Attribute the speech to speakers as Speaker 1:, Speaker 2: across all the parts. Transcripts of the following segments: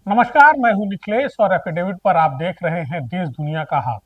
Speaker 1: नमस्कार, मैं हूं निखिलेश और एफिडेविट पर आप देख रहे हैं देश दुनिया का हाल।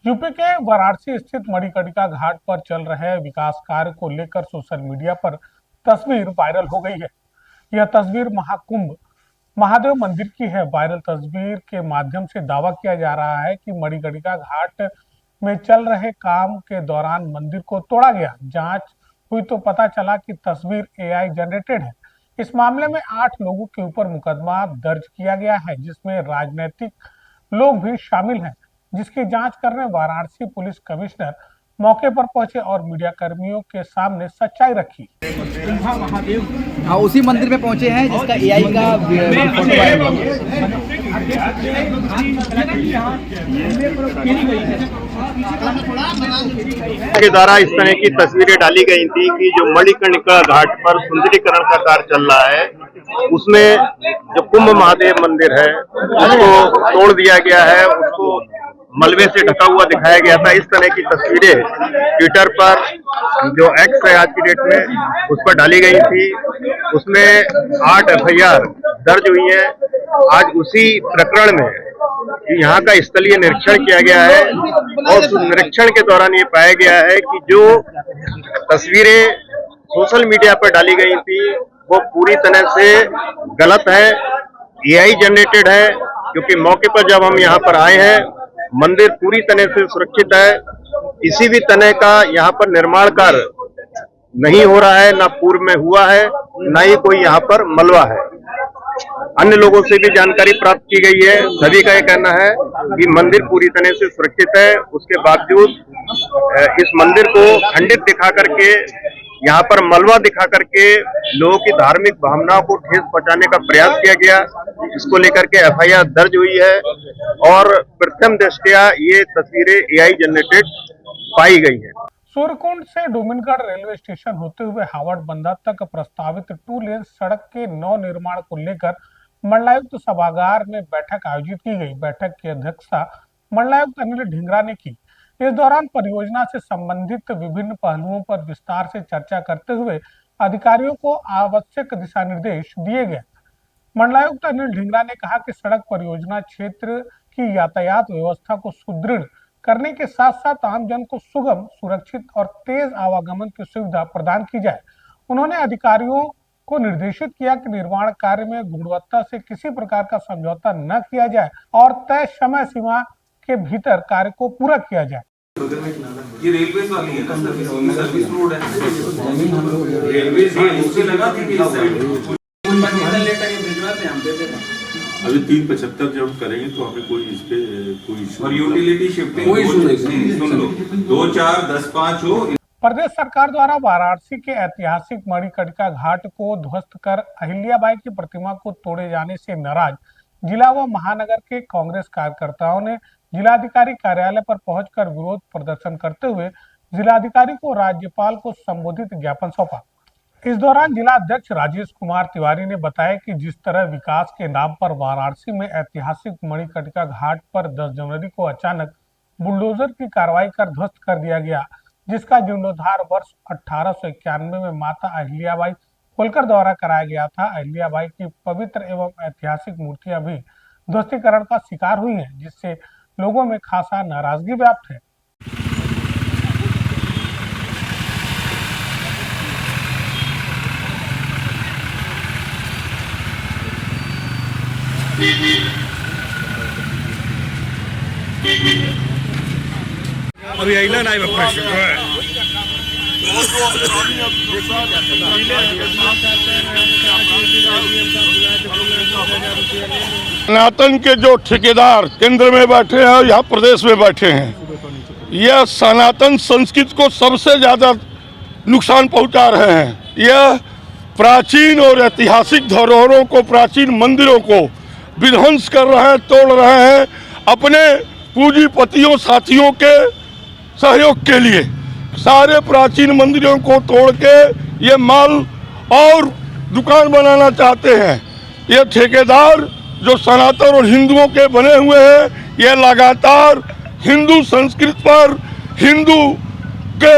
Speaker 1: यूपी के वाराणसी स्थित मणिकर्णिका घाट पर चल रहे विकास कार्य को लेकर सोशल मीडिया पर तस्वीर वायरल हो गई है। यह तस्वीर महाकुंभ महादेव मंदिर की है। वायरल तस्वीर के माध्यम से दावा किया जा रहा है कि मणिकर्णिका घाट में चल रहे काम के दौरान मंदिर को तोड़ा गया। जांच हुई तो पता चला कि तस्वीर एआई जनरेटेड है। इस मामले में 8 लोगों के ऊपर मुकदमा दर्ज किया गया है, जिसमें राजनीतिक लोग भी शामिल हैं, जिसकी जांच करने वाराणसी पुलिस कमिश्नर मौके पर पहुंचे और मीडिया कर्मियों के सामने सच्चाई रखी।
Speaker 2: हाँ, उसी मंदिर में पहुंचे हैं जिसका एआई का फोटो वायरल हुआ।
Speaker 3: के द्वारा इस तरह की तस्वीरें डाली गई थी कि जो मणिकर्णिका घाट पर सुंदरीकरण का कार्य चल रहा है, उसमें जो कुंभ महादेव मंदिर है उसको तोड़ दिया गया है, उसको मलबे से ढका हुआ दिखाया गया था। इस तरह की तस्वीरें ट्विटर पर, जो एक्स है आज की डेट में, उस पर डाली गई थी। उसमें 8 एफआईआर दर्ज हुई है। आज उसी प्रकरण में यहाँ का स्थलीय निरीक्षण किया गया है और उस निरीक्षण के दौरान ये पाया गया है कि जो तस्वीरें सोशल मीडिया पर डाली गई थी वो पूरी तरह से गलत है, एआई जनरेटेड है। क्योंकि मौके पर जब हम यहाँ पर आए हैं, मंदिर पूरी तरह से सुरक्षित है। किसी भी तरह का यहाँ पर निर्माण कार्य नहीं हो रहा है, ना पूर्व में हुआ है, ना ही कोई यहाँ पर मलबा है। अन्य लोगों से भी जानकारी प्राप्त की गई है। सभी का ये कहना है कि मंदिर पूरी तरह से सुरक्षित है। उसके बावजूद इस मंदिर को खंडित दिखा करके, यहाँ पर मलबा दिखा करके लोगों की धार्मिक भावनाओं को ठेस पहुंचाने का प्रयास किया गया। इसको लेकर के एफआईआर दर्ज हुई है और प्रथम दृष्टया ये तस्वीरें एआई जनरेटेड पाई गई है।
Speaker 1: सूर्यकुंड से डोमिनगढ़ रेलवे स्टेशन होते हुए हावड़ बंदर तक प्रस्तावित 2 लेन सड़क के नव निर्माण को लेकर मंडलायुक्त सभागार में बैठक आयोजित की गई। बैठक की अध्यक्षता मंडलायुक्त अनिल ढींगरा ने की। इस दौरान परियोजना से संबंधित विभिन्न पहलुओं पर विस्तार से चर्चा करते हुए अधिकारियों को आवश्यक दिशा निर्देश दिए गए। मंडलायुक्त अनिल ढींगरा ने कहा कि सड़क परियोजना क्षेत्र की यातायात व्यवस्था को सुदृढ़ करने के साथ साथ आमजन को सुगम, सुरक्षित और तेज आवागमन की सुविधा प्रदान की जाए। उन्होंने अधिकारियों को निर्देशित किया कि निर्माण कार्य में गुणवत्ता से किसी प्रकार का समझौता न किया जाए और तय समय सीमा के भीतर कार्य को पूरा किया जाए।
Speaker 4: ये रेलवे वाली है ना, सर्विस रोड है। रेलवे से लगा कि
Speaker 5: अभी 375 जब करेंगे तो हमें कोई इस पे कोई
Speaker 4: और यूटिलिटी शिफ्टिंग कोई सुन लो 2, 4, 10, 5 हो।
Speaker 1: प्रदेश सरकार द्वारा वाराणसी के ऐतिहासिक मणिकर्णिका घाट को ध्वस्त कर अहिल्याबाई की प्रतिमा को तोड़े जाने से नाराज जिला व महानगर के कांग्रेस कार्यकर्ताओं ने जिलाधिकारी कार्यालय पर पहुंचकर विरोध प्रदर्शन करते हुए जिलाधिकारी को राज्यपाल को संबोधित ज्ञापन सौंपा। इस दौरान जिला अध्यक्ष राजेश कुमार तिवारी ने बताया कि जिस तरह विकास के नाम पर वाराणसी में ऐतिहासिक मणिकर्णिका घाट पर 10 जनवरी को अचानक बुलडोजर की कार्रवाई कर ध्वस्त कर दिया गया, जिसका जीर्णोद्धार वर्ष 1891 में माता अहिल्याबाई होलकर द्वारा कराया गया था। अहिल्याबाई की पवित्र एवं ऐतिहासिक मूर्तियां भी ध्वस्तीकरण का शिकार हुई हैं, जिससे लोगों में खासा नाराजगी व्याप्त है।
Speaker 6: अभी आइला नहीं बापा
Speaker 5: सनातन के जो ठेकेदार केंद्र में बैठे हैं और यहाँ प्रदेश में बैठे हैं, यह सनातन संस्कृति को सबसे ज्यादा नुकसान पहुंचा रहे हैं। यह प्राचीन और ऐतिहासिक धरोहरों को, प्राचीन मंदिरों को विध्वंस कर रहे हैं, तोड़ रहे हैं अपने पूंजीपतियों साथियों के सहयोग के लिए। सारे प्राचीन मंदिरों को तोड़ के ये मॉल और दुकान बनाना चाहते हैं। ये ठेकेदार जो सनातन और हिंदुओं के बने हुए हैं, ये लगातार हिंदू संस्कृति पर, हिंदू के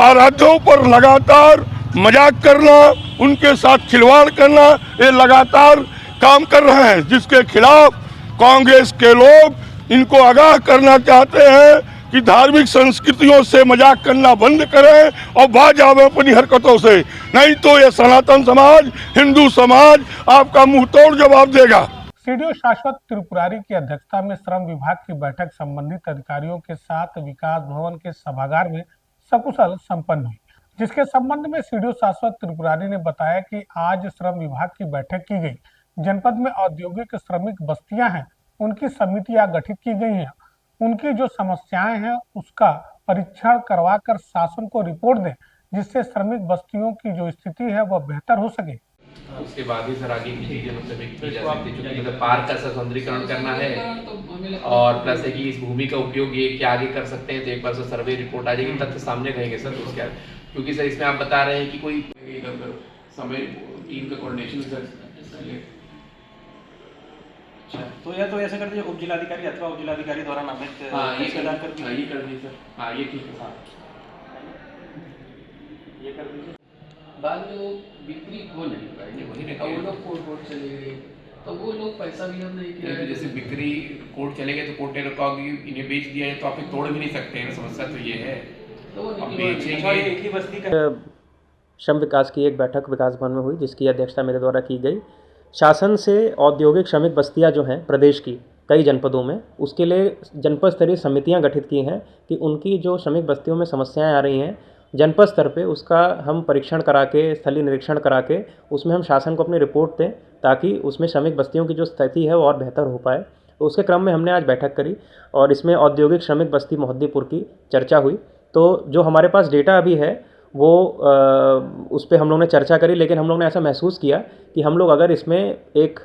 Speaker 5: आराध्यों पर लगातार मजाक करना, उनके साथ खिलवाड़ करना, ये लगातार काम कर रहे हैं, जिसके खिलाफ कांग्रेस के लोग इनको आगाह करना चाहते हैं कि धार्मिक संस्कृतियों से मजाक करना बंद करें और बाज आवे अपनी हरकतों से, नहीं तो ये सनातन समाज, हिंदू समाज आपका मुंह तोड़ जवाब देगा।
Speaker 1: सीडीओ शाश्वत त्रिपुरारी की अध्यक्षता में श्रम विभाग की बैठक संबंधित अधिकारियों के साथ विकास भवन के सभागार में सकुशल संपन्न हुई, जिसके संबंध में सीडीओ शाश्वत त्रिपुरारी ने बताया कि आज श्रम विभाग की बैठक की गई। जनपद में औद्योगिक श्रमिक बस्तियां हैं, उनकी समितियां गठित की गई हैं, उनकी जो समस्याएं हैं उसका परीक्षण करवाकर शासन को रिपोर्ट दें, जिससे श्रमिक बस्तियों की जो स्थिति है वह बेहतर हो सके।
Speaker 7: उसके बाद ही सर आगे की चीजें मतलब की जा सकती है, क्योंकि मतलब पार्क का सौंदर्यीकरण करना है और प्लस है कि इस भूमि का उपयोग ये क्या आगे कर सकते हैं, तो एक बार से सर्वे रिपोर्ट आ जाएगी, तथ्य सामने रहेंगे सर। तो उसके क्योंकि सर इसमें आप बता रहे हैं कि कोई समय टीम का कोऑर्डिनेशन सर।
Speaker 8: अच्छा, तो या तो ऐसा कर दीजिए उप जिलाधिकारी अथवा उप जिलाधिकारी द्वारा नामित
Speaker 7: ये कर दी सर। हाँ ये ठीक है,
Speaker 8: ये कर दीजिए।
Speaker 9: बाद में वो बिक्री हो नहीं पाएगी, वो लोग कोर्ट चले गए तो वो लोग पैसा भी हम नहीं किया।
Speaker 7: तो जैसे बिक्री कोर्ट चले गए तो कोर्ट ने रखा इन्हें बेच दिया है, तो आप तोड़ भी नहीं सकते हैं, समस्या तो ये है।
Speaker 9: तो
Speaker 7: अब बेचेंगे।
Speaker 8: एक ही बस्ती का
Speaker 10: श्रम विकास की एक बैठक विकास भवन में हुई, जिसकी अध्यक्षता मेरे द्वारा की गई। शासन से औद्योगिक श्रमिक बस्तियां जो हैं प्रदेश की कई जनपदों में, उसके लिए जनपद स्तरीय समितियां गठित की हैं कि उनकी जो श्रमिक बस्तियों में समस्याएं आ रही हैं जनपद स्तर पे उसका हम परीक्षण करा के, स्थलीय निरीक्षण करा के उसमें हम शासन को अपनी रिपोर्ट दें, ताकि उसमें श्रमिक बस्तियों की जो स्थिति है वो और बेहतर हो पाए। तो उसके क्रम में हमने आज बैठक करी और इसमें औद्योगिक श्रमिक बस्ती मोहद्दीपुर की चर्चा हुई। तो जो हमारे पास डेटा अभी है वो उस पर हम लोगों ने चर्चा करी, लेकिन हम लोगों ने ऐसा महसूस किया कि हम लोग अगर इसमें एक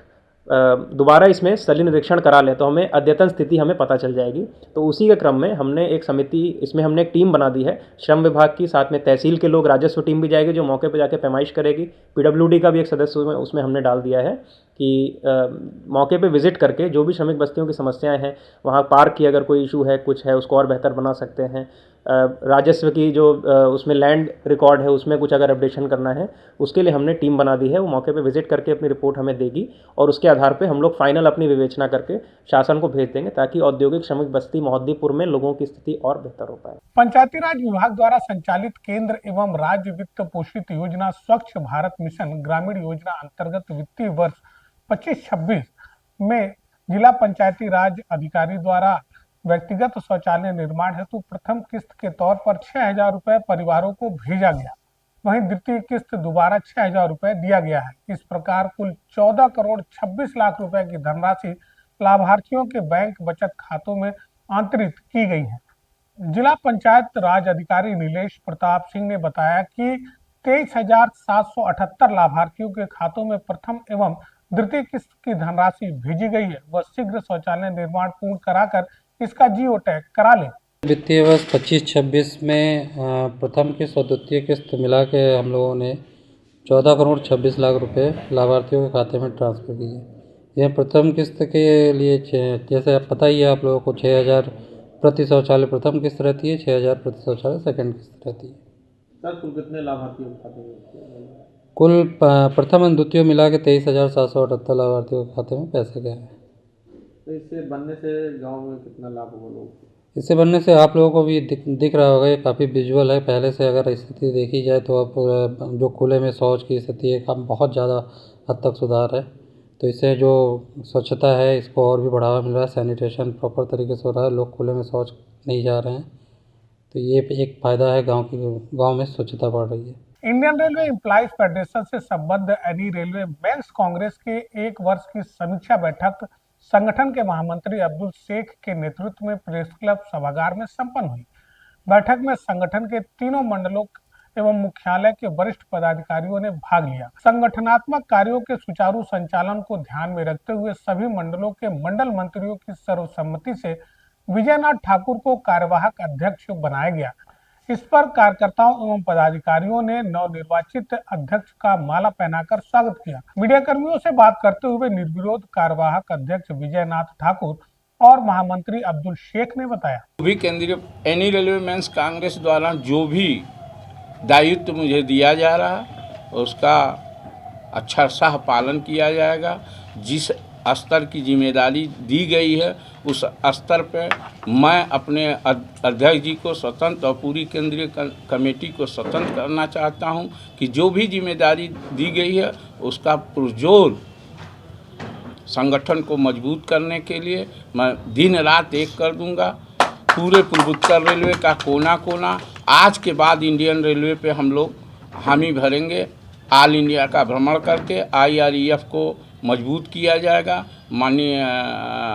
Speaker 10: दोबारा इसमें स्थलीय निरीक्षण करा लें तो हमें अद्यतन स्थिति हमें पता चल जाएगी। तो उसी के क्रम में हमने एक समिति, इसमें हमने एक टीम बना दी है श्रम विभाग की, साथ में तहसील के लोग, राजस्व टीम भी जाएगी जो मौके पर जाके पैमाइश करेगी। पीडब्ल्यूडी का भी एक सदस्य उसमें हमने डाल दिया है कि मौके पे विजिट करके जो भी श्रमिक बस्तियों की समस्याएं हैं, वहाँ पार्क की अगर कोई इशू है, कुछ है, उसको और बेहतर बना सकते हैं। राजस्व की जो उसमें लैंड रिकॉर्ड है उसमें कुछ अगर अपडेशन करना है, उसके लिए हमने टीम बना दी है। वो मौके पे विजिट करके अपनी रिपोर्ट हमें देगी और उसके आधार पे हम लोग फाइनल अपनी विवेचना करके शासन को भेज देंगे, ताकि औद्योगिक श्रमिक बस्ती मोहद्दीपुर में लोगों की स्थिति और बेहतर हो पाए।
Speaker 1: पंचायती राज विभाग द्वारा संचालित केंद्र एवं राज्य वित्त पोषित योजना स्वच्छ भारत मिशन ग्रामीण योजना अंतर्गत वित्तीय वर्ष 25-26 में जिला पंचायती राज अधिकारी द्वारा व्यक्तिगत शौचालय निर्माण हेतु प्रथम किस्त के तौर पर 6,000 रुपए परिवारों को भेजा गया। वहीं द्वितीय किस्त दोबारा 6,000 रुपए दिया गया है। इस प्रकार कुल 14 करोड़ 26 लाख रुपए की धनराशि लाभार्थियों के बैंक बचत खातों में अंतरित की गई है। जिला पंचायत राज अधिकारी नीलेश प्रताप सिंह ने बताया कि 23,778 लाभार्थियों के खातों में प्रथम एवं द्वितीय किस्त की धनराशि भेजी गई है। वह शीघ्र शौचालय निर्माण पूर्ण कराकर इसका जियो टैग करा ले।
Speaker 11: वित्तीय वर्ष 25-26 में प्रथम किस्त और द्वितीय किस्त मिला के हम लोगों ने 14 करोड़ 26 लाख रुपए लाभार्थियों के खाते में ट्रांसफ़र किए। यह प्रथम किस्त के लिए जैसे आप पता ही है आप लोगों को 6,000 प्रति शौचालय प्रथम किस्त रहती है, 6,000 प्रति शौचालय सेकंड किस्त रहती है।
Speaker 8: सर कुल कितने लाभार्थियों के खाते में?
Speaker 11: कुल प्रथम और द्वितीय मिला के 23,778 लाभार्थियों के खाते में पैसे गए हैं।
Speaker 8: तो इससे बनने से गांव में कितना लाभ होगा लोगों को?
Speaker 11: इससे बनने से आप लोगों को भी दिख रहा होगा, ये काफ़ी विजुअल है। पहले से अगर स्थिति देखी जाए तो अब जो खुले में शौच की स्थिति है काफ़ी बहुत ज़्यादा हद तक सुधार है। तो इससे जो स्वच्छता है इसको और भी बढ़ावा मिल रहा है, सैनिटेशन प्रॉपर तरीके से हो रहा है, लोग खुले में शौच नहीं जा रहे हैं। तो ये एक फ़ायदा है, गाँव में स्वच्छता बढ़ रही है।
Speaker 1: इंडियन रेलवे एम्प्लॉइज फेडरेशन से संबद्ध एनी रेलवे मेंस कांग्रेस के एक वर्ष की समीक्षा बैठक संगठन के महामंत्री अब्दुल शेख के नेतृत्व में प्रेस क्लब सभागार में संपन्न हुई। बैठक में संगठन के तीनों मंडलों एवं मुख्यालय के वरिष्ठ पदाधिकारियों ने भाग लिया। संगठनात्मक कार्यों के सुचारू संचालन को ध्यान में रखते हुए सभी मंडलों के मंडल मंत्रियों की सर्वसम्मति से विजयनाथ ठाकुर को कार्यवाहक अध्यक्ष बनाया गया। इस पर कार्यकर्ताओं एवं पदाधिकारियों ने नवनिर्वाचित अध्यक्ष का माला पहनाकर स्वागत किया। मीडिया कर्मियों से बात करते हुए निर्विरोध कार्यवाहक अध्यक्ष विजयनाथ ठाकुर और महामंत्री अब्दुल शेख ने बताया,
Speaker 12: भी केंद्रीय एनी रेलवे मेंस कांग्रेस द्वारा जो भी दायित्व मुझे दिया जा रहा है उसका अच्छा सा पालन किया जाएगा। जिस स्तर की जिम्मेदारी दी गई है उस स्तर पे मैं अपने अध्यक्ष जी को स्वतंत्र और पूरी केंद्रीय कमेटी को स्वतंत्र करना चाहता हूं कि जो भी जिम्मेदारी दी गई है उसका पुरजोर संगठन को मजबूत करने के लिए मैं दिन रात एक कर दूंगा। पूरे पूर्वोत्तर रेलवे का कोना कोना आज के बाद इंडियन रेलवे पे हम लोग हामी भरेंगे। ऑल इंडिया का भ्रमण करके IREF को मजबूत किया जाएगा। माननीय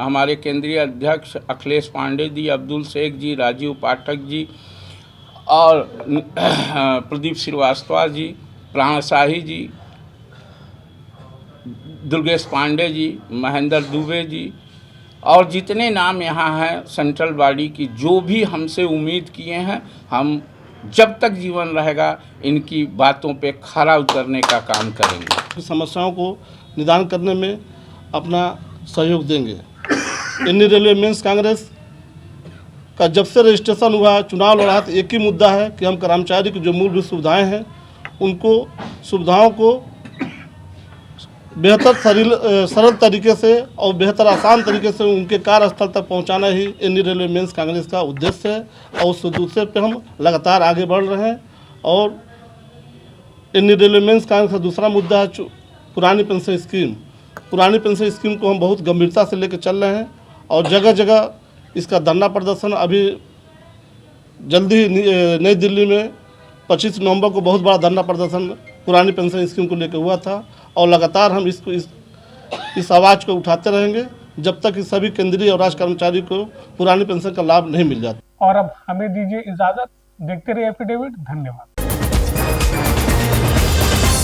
Speaker 12: हमारे केंद्रीय अध्यक्ष अखिलेश पांडे जी, अब्दुल शेख जी, राजीव पाठक जी और प्रदीप श्रीवास्तव जी, प्राण शाही जी, दुर्गेश पांडे जी, महेंद्र दुबे जी और जितने नाम यहाँ हैं सेंट्रल बॉडी की जो भी हमसे उम्मीद किए हैं, हम जब तक जीवन रहेगा इनकी बातों पे खरा उतरने का काम करेंगे।
Speaker 13: समस्याओं को निदान करने में अपना सहयोग देंगे। इंडियन रेलवे मेंस कांग्रेस का जब से रजिस्ट्रेशन हुआ चुनाव लड़ा तो एक ही मुद्दा है कि हम कर्मचारी की जो मूलभूत सुविधाएं हैं उनको सुविधाओं को बेहतर सरल तरीके से और बेहतर आसान तरीके से उनके कार्यस्थल तक पहुंचाना ही इंडियन रेलवे मेंस कांग्रेस का उद्देश्य है और उस उद्देश्य पे हम लगातार आगे बढ़ रहे हैं। और इंडियन रेलवे मेंस कांग्रेस का दूसरा मुद्दा है पुरानी पेंशन स्कीम। पुरानी पेंशन स्कीम को हम बहुत गंभीरता से लेकर चल रहे हैं और जगह जगह इसका धरना प्रदर्शन अभी जल्दी ही नई दिल्ली में 25 नवंबर को बहुत बड़ा धरना प्रदर्शन पुरानी पेंशन स्कीम को लेकर हुआ था और लगातार हम इस आवाज़ को उठाते रहेंगे जब तक कि सभी केंद्रीय और राज्य कर्मचारी को पुरानी पेंशन का लाभ नहीं मिल जाता।
Speaker 1: और अब हमें दीजिए इजाजत। देखते रहिए एफिडेविट। धन्यवाद।